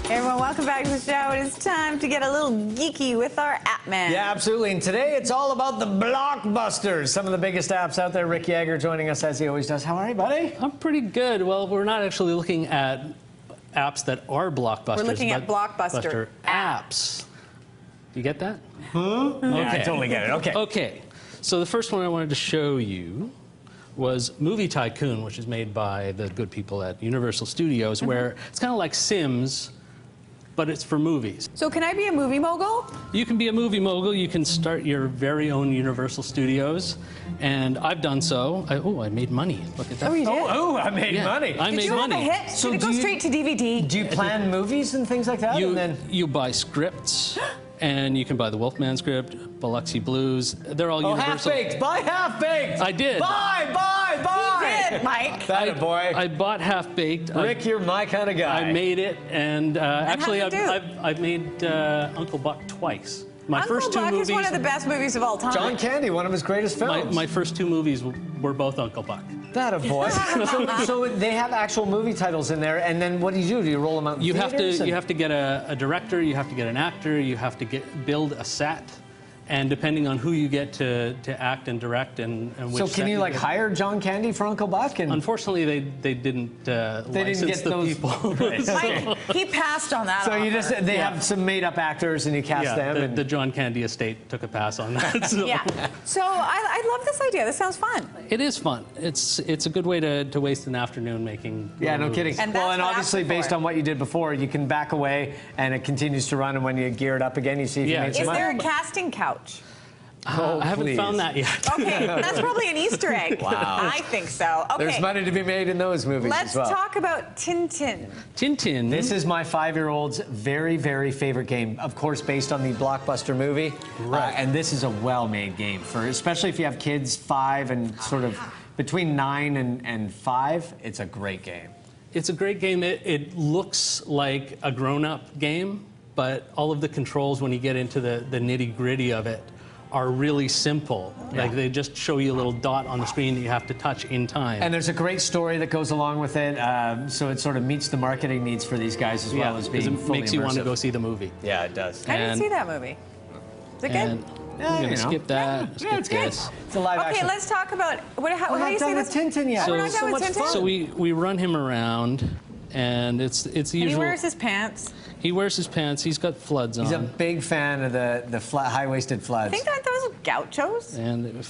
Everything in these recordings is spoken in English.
Hey everyone, welcome back to the show. It is time to get a little geeky with our app man. Yeah, absolutely. And today it's all about the Blockbusters, some of the biggest apps out there. Rick Yeager joining us as he always does. How are you, buddy? I'm pretty good. Well, we're not actually looking at apps that are Blockbusters. We're looking at Blockbuster apps. You get that? Huh? Okay. Yeah, I totally get it. Okay. Okay. So the first one I wanted to show you was Movie Tycoon, which is made by the good people at Universal Studios, where it's kind of like Sims, but it's for movies. So can I be a movie mogul? You can be a movie mogul. You can start your very own Universal Studios, and I've done so. I made money. Look at that. Oh, you did? I made money. I made money. Did you have a hit? So did it go straight to DVD? Do you plan movies and things like that? You buy scripts, and you can buy the Wolfman script, Biloxi Blues. They're all Universal. Half-Baked. Buy Half-Baked. I did. Buy. You did, Mike. That boy. I bought Half-Baked. Rick, you're my kind of guy. I made it, and actually, how'd you do? I've made Uncle Buck twice. My Uncle first two Buck movies. is one of the best movies of all time. John Candy, one of his greatest films. My first two movies were both Uncle Buck. That a boy. so they have actual movie titles in there, and then what do? Do you roll them out in theaters? You have to get a director, you have to get an actor, you have to build a set. And depending on who you get to act and direct and which So can you like hire John Candy for Uncle Buck? And unfortunately, they didn't license the people. Mike, he passed on that. So offer. they have some made-up actors and you cast them. The John Candy estate took a pass on that. So. Yeah. So I love this idea. This sounds fun. It is fun. It's a good way to waste an afternoon making. Yeah, no kidding. And well, and that's what obviously apps are based for. on what you did before, you can back away and it continues to run. And when you gear it up again, you see if you made some Is money. there a casting couch? Oh, I haven't please. found that yet. Okay, that's probably an Easter egg. Wow. I think so. Okay. There's money to be made in those movies Let's as well. talk about Tintin. Tintin. This is my 5-year-old's very, very favorite game. Of course, based on the Blockbuster movie. Right. And this is a well-made game, especially if you have kids 5 and sort of between 9 and 5. It's a great game. It's a great game. It looks like a grown-up game, but all of the controls, when you get into the nitty-gritty of it, are really simple. Yeah. Like they just show you a little dot on the screen that you have to touch in time. And there's a great story that goes along with it, so it sort of meets the marketing needs for these guys as well as being it fully makes you want to immersive. go see the movie. Yeah, it does. I didn't see that movie. Is it good? Yeah, I'm you going to know. skip that. Yeah, skip it's good. this. It's a live Okay, action. let's talk about how We're do you not say done this? with Tintin yet. We're not done with much Tintin? fun. So we run him around, and it's the And usual. he wears his pants. He wears his pants. He's got floods He's a on. big fan of the high-waisted floods. I think that those are gauchos. And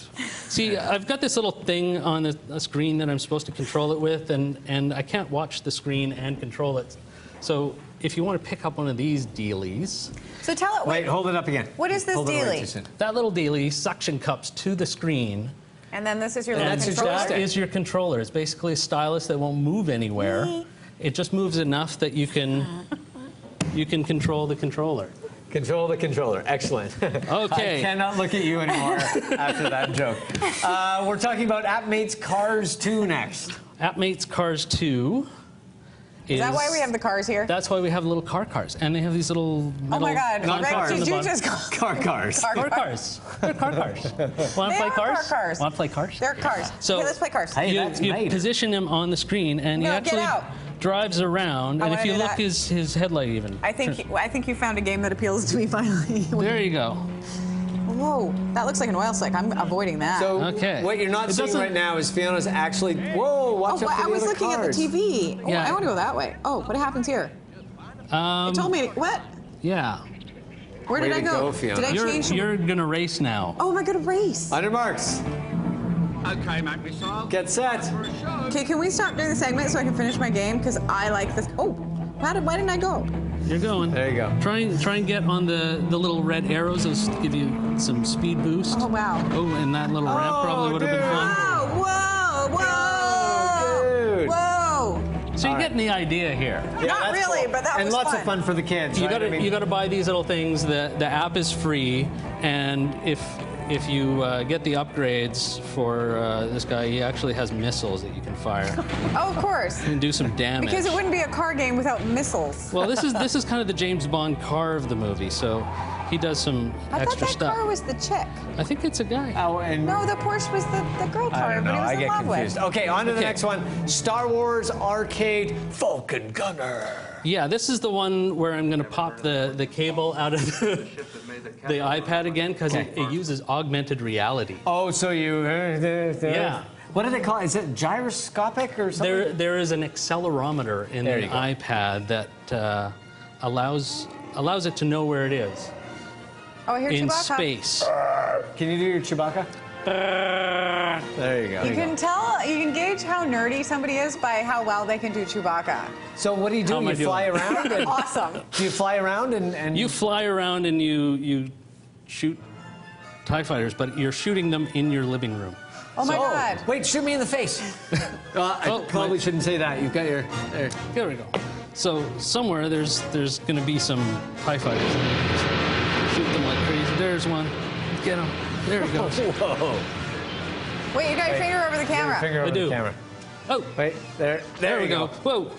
see, I've got this little thing on a screen that I'm supposed to control it with, and I can't watch the screen and control it. So if you want to pick up one of these dealies, So tell it. Wait, hold it up again. What is this Hold it away dealie? too soon. that little dealie suction cups to the screen. And then this is your And little controller. that is your controller. It's basically a stylus that won't move anywhere. It just moves enough that you can control the controller. Control the controller. Excellent. Okay. I cannot look at you anymore after that joke. We're talking about AppMate's Cars 2 next. AppMate's Cars 2 Is that why we have the cars here? That's why we have little cars. And they have these little metal Oh my God! Not Greg, cars. did you bottom. just call Car cars. Car cars. They're car cars. Want They to play are cars? car cars. Want to play cars? They're cars. So- Okay, let's play cars. Hey, that's you made. position him on the screen, and he No, get actually out. drives around. I And if wanna you do look, that. his headlight even. I think you found a game that appeals to me finally. There you go. Whoa, that looks like an oil slick. I'm avoiding that. So Okay. what you're not It seeing doesn't- right now is Fiona's actually. Whoa! Watch out for I the was other looking cars. at the TV. Oh, Yeah. I want to go that way. Oh, what happens here? It told me. What? Yeah. Where did Way I to go? go, Fiona. Did I change? You're gonna race now. Oh, am I going to race? On your marks. Okay, Mac Missile. Get set. For a show. Okay, can we stop doing the segment so I can finish my game? Because I like this. Oh, why didn't I go? You're going. There you go. Try and get on the little red arrows. Those give you some speed boost. Oh, wow. Oh, and that little ramp probably would have been dude. fun. Whoa, whoa, whoa, dude. whoa. So you're getting the idea here. Yeah, Not that's really, cool. but that and was lots fun. of fun for the kids. You right? got to buy these little things. The app is free, and if you get the upgrades for this guy, he actually has missiles that you can fire. Oh, of course. You can do some damage. Because it wouldn't be a car game without missiles. Well, this is kind of the James Bond car of the movie. So he does some I thought extra that stuff. car was the chick. I think it's a guy. Oh, and No, the Porsche was the girl I car, don't but know. he was I in get love confused. with. Okay, on to the Okay. next one. Star Wars Arcade Falcon Gunner. Yeah, this is the one where I'm going to pop the cable out of the iPad again because it uses augmented reality. Oh, so you... Yeah. What do they call it? Is it gyroscopic or something? There is an accelerometer in There the you go. iPad that allows it to know where it is Oh, I hear in Chewbacca. space. Can you do your Chewbacca? There you go. You can gauge how nerdy somebody is by how well they can do Chewbacca. So what do you do? How am I You fly doing? around? And, Awesome. do you fly around and... You fly around and you shoot TIE fighters, but you're shooting them in your living room. Oh my God. Wait, shoot me in the face. I Oh, probably my- shouldn't say that. You've got your... There. There we go. So somewhere there's going to be some TIE fighters. Shoot them like crazy. There's one. Get him. There he goes. Whoa. Wait, you got your finger over the camera. Finger over I do. the camera. Oh, Wait, there there we you go. Whoa.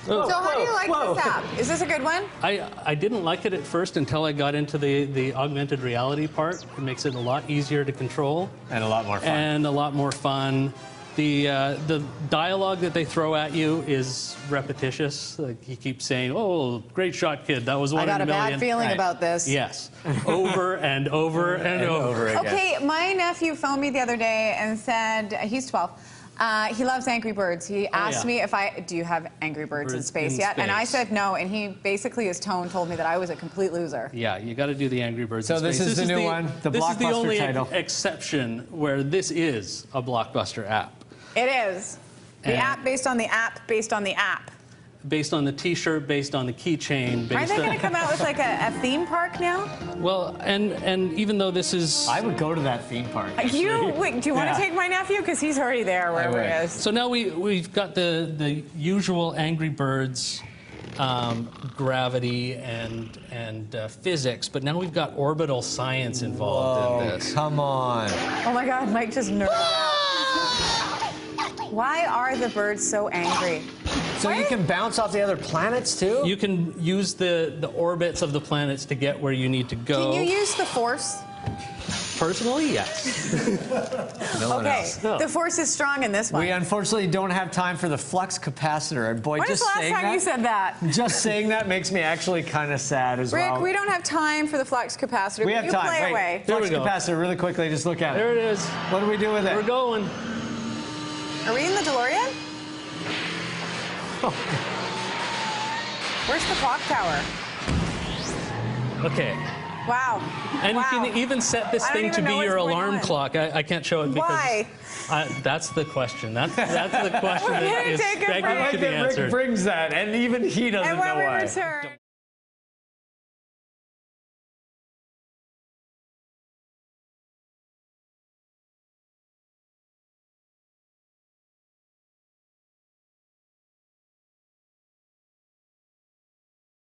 Oh. So how do you like Whoa. this app? Is this a good one? I didn't like it at first until I got into the augmented reality part. It makes it a lot easier to control And a lot more fun. and a lot more fun. The dialogue that they throw at you is repetitious. Like he keeps saying, "Oh, great shot, kid. That was one I got in a a million." bad feeling Right. about this. Yes, over and over and over. again. Okay, my nephew phoned me the other day and said, he's 12. He loves Angry Birds. He asked yeah. me do you have Angry Birds in Birds space in yet? And I space. said no, and he basically, his tone told me that I was a complete loser. Yeah, you got to do the Angry Birds. So in this space. is the new one, the This is the Blockbuster only title. exception where this is a Blockbuster app. It is. The And- app based on the app based on the app. Based on the T-shirt, based on the keychain, Aren't based they on... going to come out with like a theme park now? Well, and even though this is... I would go to that theme park. Wait, do you want Yeah. to take my nephew? Because he's already there wherever would. he is. So now we've got the usual Angry Birds gravity and physics, but now we've got orbital science involved in this. Come on. Oh my God, Mike just nerded out. Why are the birds so angry? So you can bounce off the other planets too? You can use the orbits of the planets to get where you need to go. Can you use the force? Personally, yes. No one Okay, else. No. the force is strong in this one. We unfortunately don't have time for the flux capacitor. And boy, When was just the last saying time that, you said that? just saying that makes me actually kind of sad as Rick, well. we don't have time for the flux capacitor. We but have you time. play Wait, away. There flux we go. capacitor, really quickly, just look at There it. it is. What do we do with it? We're going. Are we in the DeLorean? Where's the clock tower? Okay. Wow. And wow. you can even set this I don't thing to even be know your what's going alarm on. clock. I can't show it because Why? that's the question. That's the question We're that gonna is take a begging break. to be Rick answered. brings that, and even he doesn't And know when we why. return.